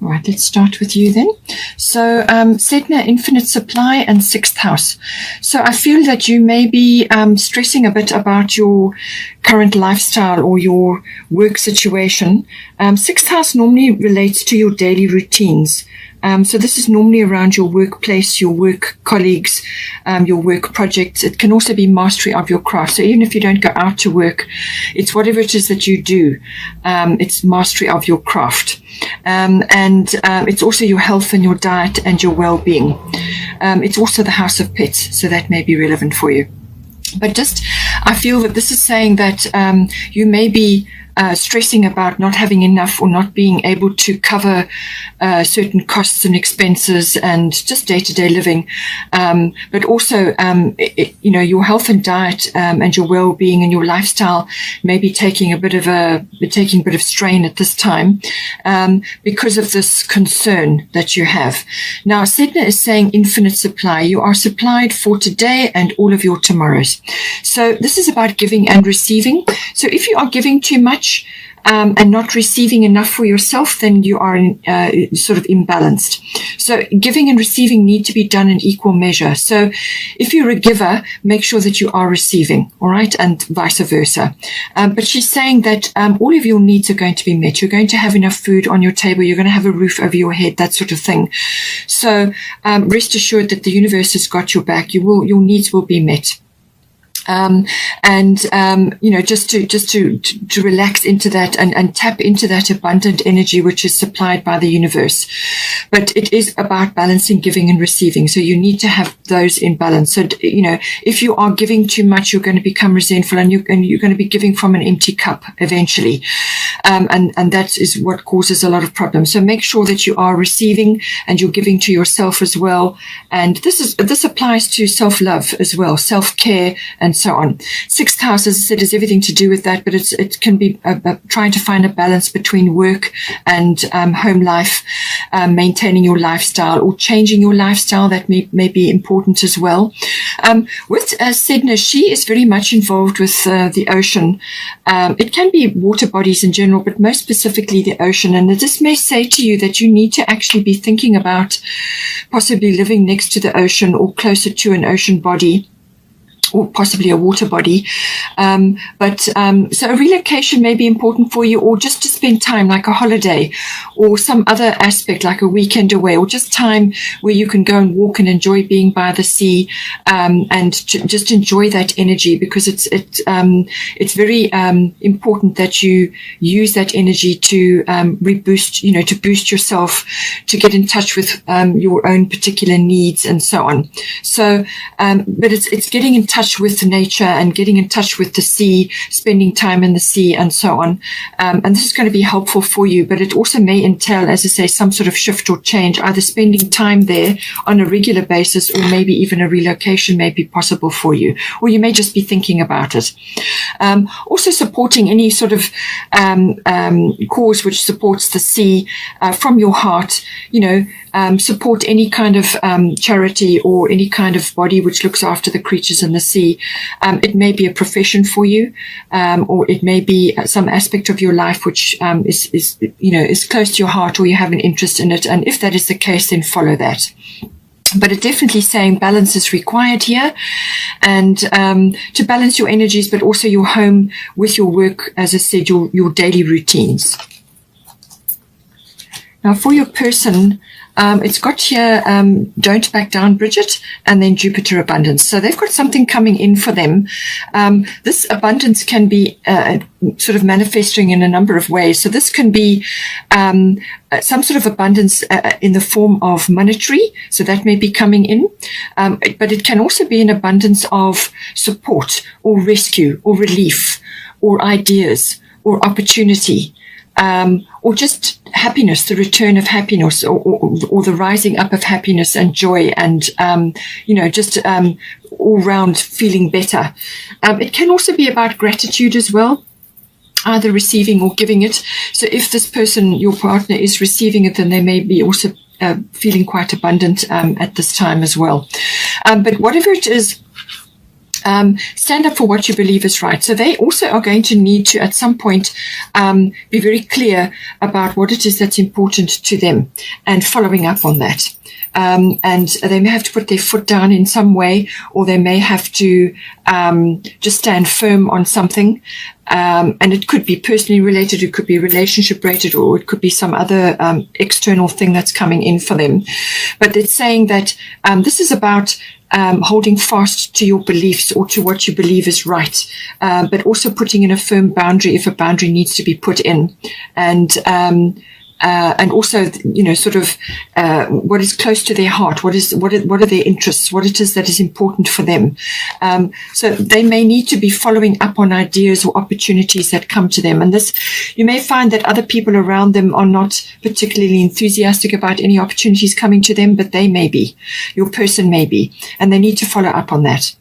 All right, let's start with you then. So, Sedna, infinite supply and sixth house. So I feel that you may be stressing a bit about your current lifestyle or your work situation. Sixth house normally relates to your daily routines. So this is normally around your workplace, your work colleagues, your work projects. It can also be mastery of your craft. So even if you don't go out to work, it's whatever it is that you do. It's mastery of your craft. And it's also your health and your diet and your well-being. It's also the house of pets, so that may be relevant for you. But I feel that this is saying that you may be stressing about not having enough or not being able to cover certain costs and expenses and just day-to-day living. But also, your health and diet and your well-being and your lifestyle may be taking a bit of strain at this time because of this concern that you have. Now, Sedna is saying infinite supply. You are supplied for today and all of your tomorrows. So this is about giving and receiving. So if you are giving too much, and not receiving enough for yourself, then you are sort of imbalanced. So giving and receiving need to be done in equal measure. So if you're a giver, make sure that you are receiving, all right, and vice versa. But she's saying that all of your needs are going to be met. You're going to have enough food on your table. You're going to have a roof over your head, that sort of thing. So rest assured that the universe has got your back. Your needs will be met. Just to relax into that and tap into that abundant energy which is supplied by the universe. But it is about balancing giving and receiving. So you need to have those in balance. So, if you are giving too much, you're going to become resentful and you're going to be giving from an empty cup eventually. And that is what causes a lot of problems. So make sure that you are receiving and you're giving to yourself as well. And this applies to self-love as well, self-care and so on. Sixth house, as I said, has everything to do with that, but it can be trying to find a balance between work and home life, maintaining your lifestyle or changing your lifestyle. That may be important as well. With Sedna, she is very much involved with the ocean. It can be water bodies in general, but most specifically the ocean. And this may say to you that you need to actually be thinking about possibly living next to the ocean or closer to an ocean body, or possibly a water body. So a relocation may be important for you, or just to spend time like a holiday or some other aspect like a weekend away, or just time where you can go and walk and enjoy being by the sea, and just enjoy that energy, because it's very important that you use that energy to reboost, to boost yourself, to get in touch with your own particular needs and so on. So, but it's getting in touch with nature and getting in touch with the sea, spending time in the sea and so on. And this is going to be helpful for you, but it also may entail, as I say, some sort of shift or change, either spending time there on a regular basis, or maybe even a relocation may be possible for you, or you may just be thinking about it. Also supporting any sort of cause which supports the sea from your heart, support any kind of charity or any kind of body which looks after the creatures in the sea. It may be a profession for you, or it may be some aspect of your life which is close to your heart, or you have an interest in it. And if that is the case, then follow that. But it's definitely saying balance is required here, and to balance your energies, but also your home with your work, as I said, your daily routines. Now, for your person, it's got here, don't back down, Bridget, and then Jupiter abundance. So they've got something coming in for them. This abundance can be sort of manifesting in a number of ways. So this can be some sort of abundance in the form of monetary. So that may be coming in. But it can also be an abundance of support or rescue or relief or ideas or opportunity. Or just happiness, the return of happiness, or the rising up of happiness and joy, and just all round feeling better. It can also be about gratitude as well, either receiving or giving it. So if this person, your partner, is receiving it, then they may be also feeling quite abundant at this time as well. But whatever it is stand up for what you believe is right. So they also are going to need to, at some point, be very clear about what it is that's important to them and following up on that. And they may have to put their foot down in some way, or they may have to just stand firm on something. And it could be personally related, it could be relationship related, or it could be some other external thing that's coming in for them. But it's saying that this is about holding fast to your beliefs or to what you believe is right, but also putting in a firm boundary if a boundary needs to be put in. And also, sort of what is close to their heart, what are their interests, what it is that is important for them. So they may need to be following up on ideas or opportunities that come to them. And this, you may find that other people around them are not particularly enthusiastic about any opportunities coming to them, but they may be. Your person may be. And they need to follow up on that.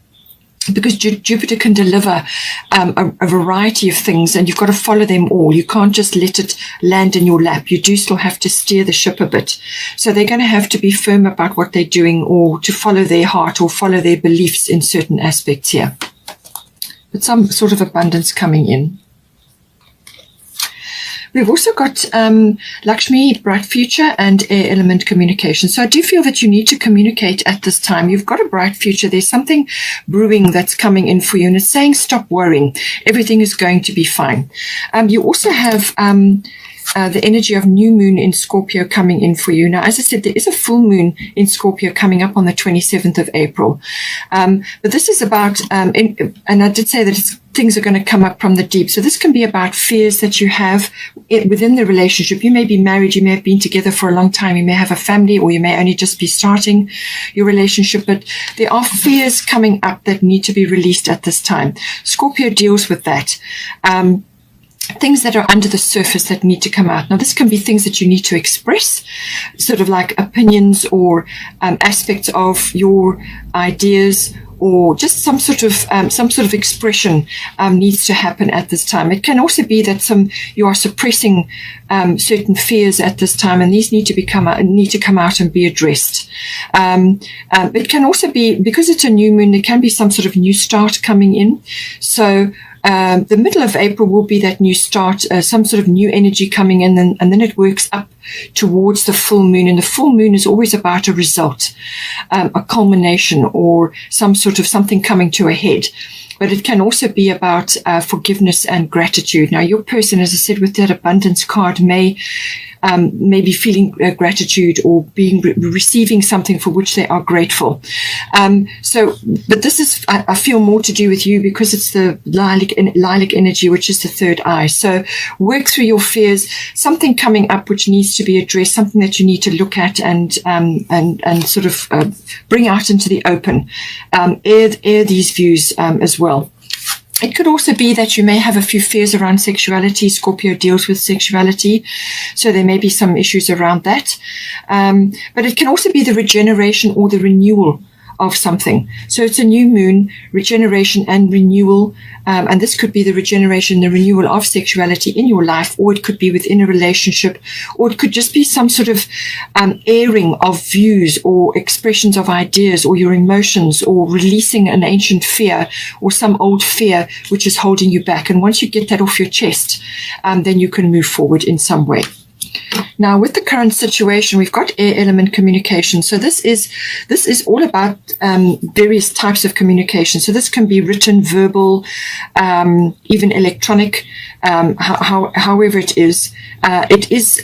Because Jupiter can deliver a variety of things, and you've got to follow them all. You can't just let it land in your lap. You do still have to steer the ship a bit. So they're going to have to be firm about what they're doing, or to follow their heart or follow their beliefs in certain aspects here. But some sort of abundance coming in. We've also got Lakshmi, bright future, and air element communication. So I do feel that you need to communicate at this time. You've got a bright future. There's something brewing that's coming in for you, and it's saying stop worrying. Everything is going to be fine. You also have the energy of new moon in Scorpio coming in for you. Now, as I said, there is a full moon in Scorpio coming up on the 27th of April. But this is about, and I did say that things are going to come up from the deep. So this can be about fears that you have within the relationship. You may be married, you may have been together for a long time, you may have a family, or you may only just be starting your relationship, but there are fears coming up that need to be released at this time. Scorpio deals with that. Things that are under the surface that need to come out. Now, this can be things that you need to express, sort of like opinions or aspects of your ideas, or just some sort of expression needs to happen at this time. It can also be that you are suppressing certain fears at this time, and these need to come out and be addressed. It can also be, because it's a new moon, there can be some sort of new start coming in. So the middle of April will be that new start, some sort of new energy coming in, and then it works up towards the full moon. And the full moon is always about a result, a culmination, or some sort of something coming to a head. But it can also be about forgiveness and gratitude. Now, your person, as I said, with that abundance card, may be feeling gratitude, or receiving something for which they are grateful. But this is, I feel, more to do with you, because it's the lilac energy, which is the third eye. So work through your fears, something coming up which needs to be addressed, something that you need to look at and sort of bring out into the open. Air these views as well. It could also be that you may have a few fears around sexuality. Scorpio deals with sexuality, so there may be some issues around that. But it can also be the regeneration or the renewal of something. So it's a new moon, regeneration and renewal. And this could be the regeneration, the renewal of sexuality in your life, or it could be within a relationship, or it could just be some sort of airing of views or expressions of ideas or your emotions, or releasing an ancient fear or some old fear which is holding you back. And once you get that off your chest, then you can move forward in some way. Now, with the current situation, we've got air element communication. So this is all about various types of communication. So this can be written, verbal, even electronic, however it is. It is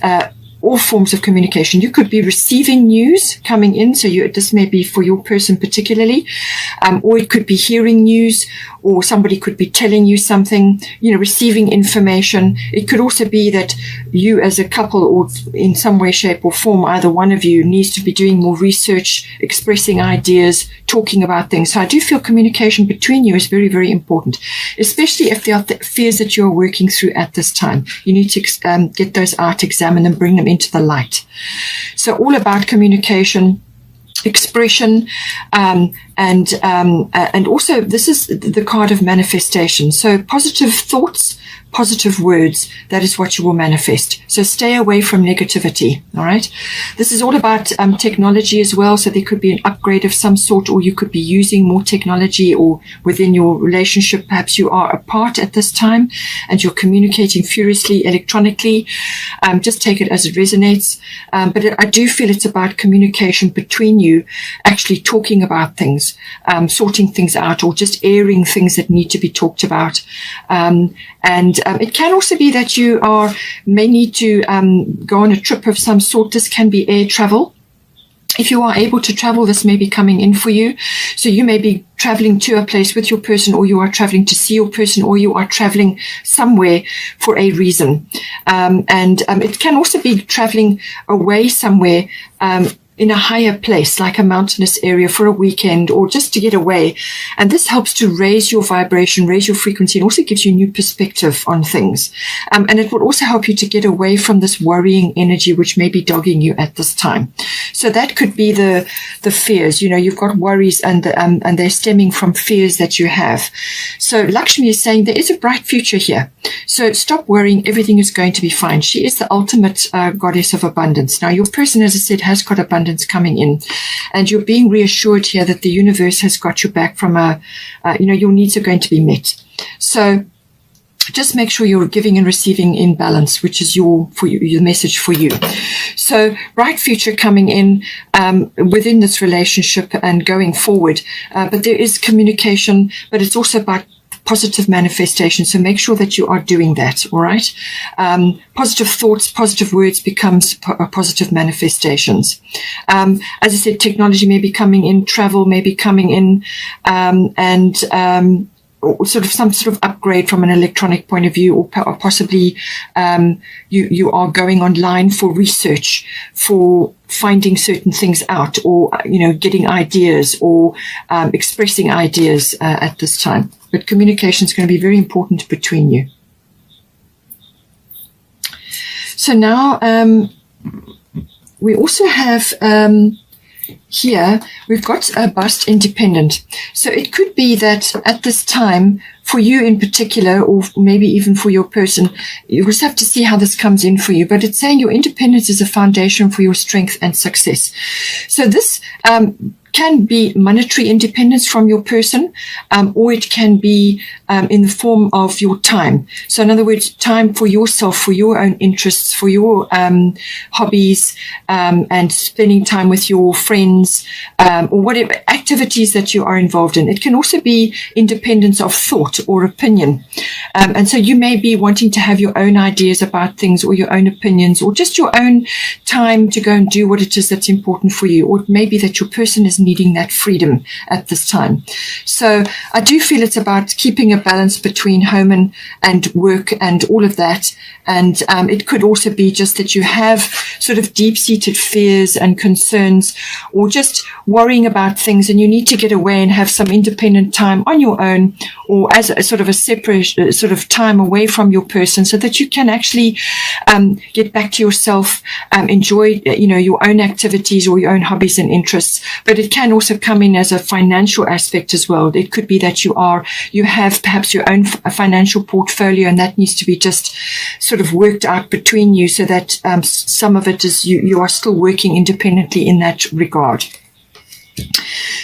all forms of communication. You could be receiving news coming in, so this may be for your person particularly, or it could be hearing news, or somebody could be telling you something, receiving information. It could also be that you as a couple, or in some way, shape or form, either one of you needs to be doing more research, expressing ideas, talking about things. So I do feel communication between you is very, very important, especially if there are fears that you're working through at this time. You need to get those out, examine them, bring them into the light. So all about communication, expression, and also this is the card of manifestation. So positive thoughts, positive words, that is what you will manifest. So stay away from negativity. All right. This is all about technology as well. So there could be an upgrade of some sort, or you could be using more technology, or within your relationship, perhaps you are apart at this time and you're communicating furiously electronically. Just take it as it resonates. But I do feel it's about communication between you, actually talking about things, sorting things out, or just airing things that need to be talked about. And it can also be that you may need to go on a trip of some sort. This can be air travel. If you are able to travel, this may be coming in for you. So you may be traveling to a place with your person, or you are traveling to see your person, or you are traveling somewhere for a reason. And it can also be traveling away somewhere, in a higher place, like a mountainous area for a weekend, or just to get away. And this helps to raise your vibration, raise your frequency, and also gives you new perspective on things. And it will also help you to get away from this worrying energy, which may be dogging you at this time. So that could be the fears. You've got worries, and they're stemming from fears that you have. So Lakshmi is saying there is a bright future here. So stop worrying. Everything is going to be fine. She is the ultimate goddess of abundance. Now, your person, as I said, has got abundance coming in, and you're being reassured here that the universe has got your back from your needs are going to be met. So just make sure you're giving and receiving in balance, which is your message for you. So bright future coming in within this relationship and going forward. But there is communication, but it's also about positive manifestation. So make sure that you are doing that. All right. Positive thoughts, positive words becomes positive manifestations. As I said, technology may be coming in, travel may be coming in, or some sort of upgrade from an electronic point of view, or possibly you are going online for research, for finding certain things out, or getting ideas, or expressing ideas at this time. But communication is going to be very important between you. So now we also have here, we've got a bust independent. So it could be that at this time, for you in particular, or maybe even for your person, you just have to see how this comes in for you. But it's saying your independence is a foundation for your strength and success. So this can be monetary independence from your person, or it can be in the form of your time. So in other words, time for yourself, for your own interests, for your hobbies, and spending time with your friends, or whatever activities that you are involved in. It can also be independence of thought or opinion. And so you may be wanting to have your own ideas about things, or your own opinions, or just your own time to go and do what it is that's important for you. Or it may be that your person is needing that freedom at this time. So I do feel it's about keeping a balance between home and work and all of that. And it could also be just that you have sort of deep-seated fears and concerns, or just worrying about things, and you need to get away and have some independent time on your own, or as a sort of a separate sort of time away from your person, so that you can actually get back to yourself, enjoy your own activities or your own hobbies and interests. But it can also come in as a financial aspect as well. It could be that you have perhaps your own financial portfolio, and that needs to be just sort of worked out between you, so that some of it is you are still working independently in that regard.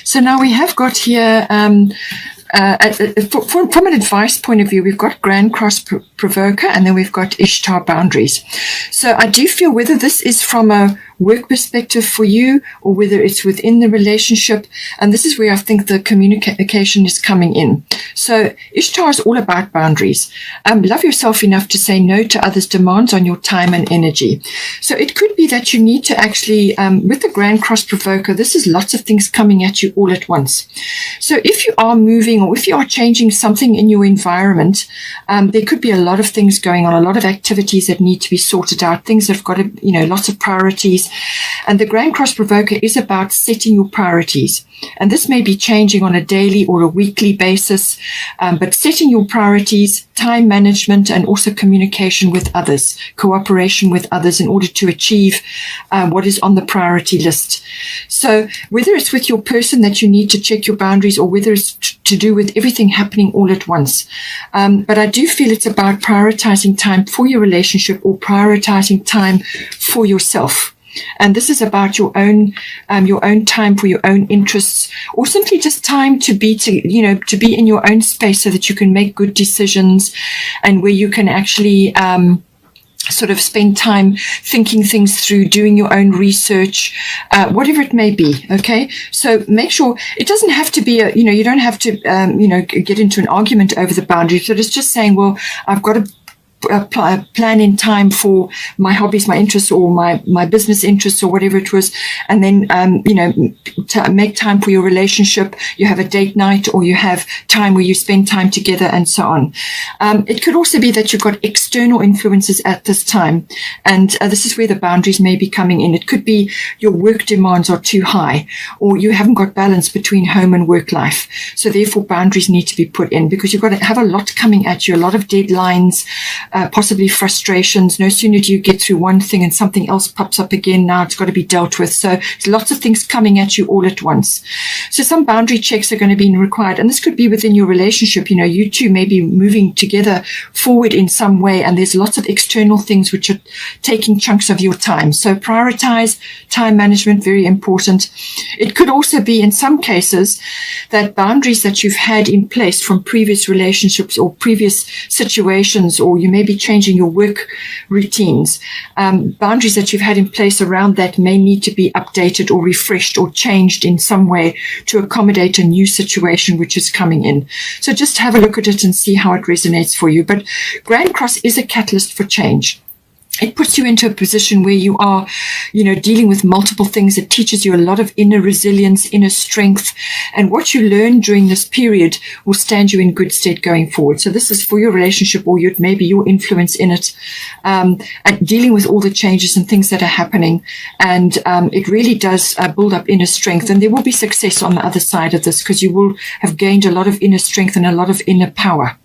So now we have got here, from an advice point of view, we've got Grand Cross Provoker, and then we've got Ishtar Boundaries. So I do feel whether this is from a work perspective for you, or whether it's within the relationship, and this is where I think the communication is coming in. So Ishtar is all about boundaries. Love yourself enough to say no to others' demands on your time and energy. So it could be that you need to actually, with the Grand Cross Provoker, this is lots of things coming at you all at once. So if you are moving, or if you are changing something in your environment, there could be a lot of things going on, a lot of activities that need to be sorted out, things that have got to, lots of priorities. boundaries. And the Grand Cross Provoker is about setting your priorities. And this may be changing on a daily or a weekly basis, but setting your priorities, time management, and also communication with others, cooperation with others in order to achieve what is on the priority list. So whether it's with your person that you need to check your boundaries, or whether it's to do with everything happening all at once. But I do feel it's about prioritizing time for your relationship or prioritizing time for yourself. And this is about your own time for your own interests, or simply just time to be in your own space so that you can make good decisions, and where you can actually sort of spend time thinking things through, doing your own research, whatever it may be. Okay. So make sure it doesn't have to be you don't have to, get into an argument over the boundaries. So it's just saying, well, I've got to plan in time for my hobbies, my interests, or my business interests, or whatever it was. And then, make time for your relationship. You have a date night, or you have time where you spend time together, and so on. It could also be that you've got external influences at this time. And this is where the boundaries may be coming in. It could be your work demands are too high, or you haven't got balance between home and work life. So therefore boundaries need to be put in, because you've got to have a lot coming at you, a lot of deadlines, possibly frustrations. No sooner do you get through one thing and something else pops up again. Now it's got to be dealt with. So there's lots of things coming at you all at once. So some boundary checks are going to be required. And this could be within your relationship. You two may be moving together forward in some way, and there's lots of external things which are taking chunks of your time. So prioritize time management, very important. It could also be, in some cases, that boundaries that you've had in place from previous relationships or previous situations, or you may be changing your work routines. Boundaries that you've had in place around that may need to be updated or refreshed or changed in some way to accommodate a new situation which is coming in. So just have a look at it and see how it resonates for you. But Grand Cross is a catalyst for change. It puts you into a position where you are, dealing with multiple things. It teaches you a lot of inner resilience, inner strength. And what you learn during this period will stand you in good stead going forward. So this is for your relationship, or maybe your influence in it, and dealing with all the changes and things that are happening. And it really does build up inner strength. And there will be success on the other side of this, because you will have gained a lot of inner strength and a lot of inner power.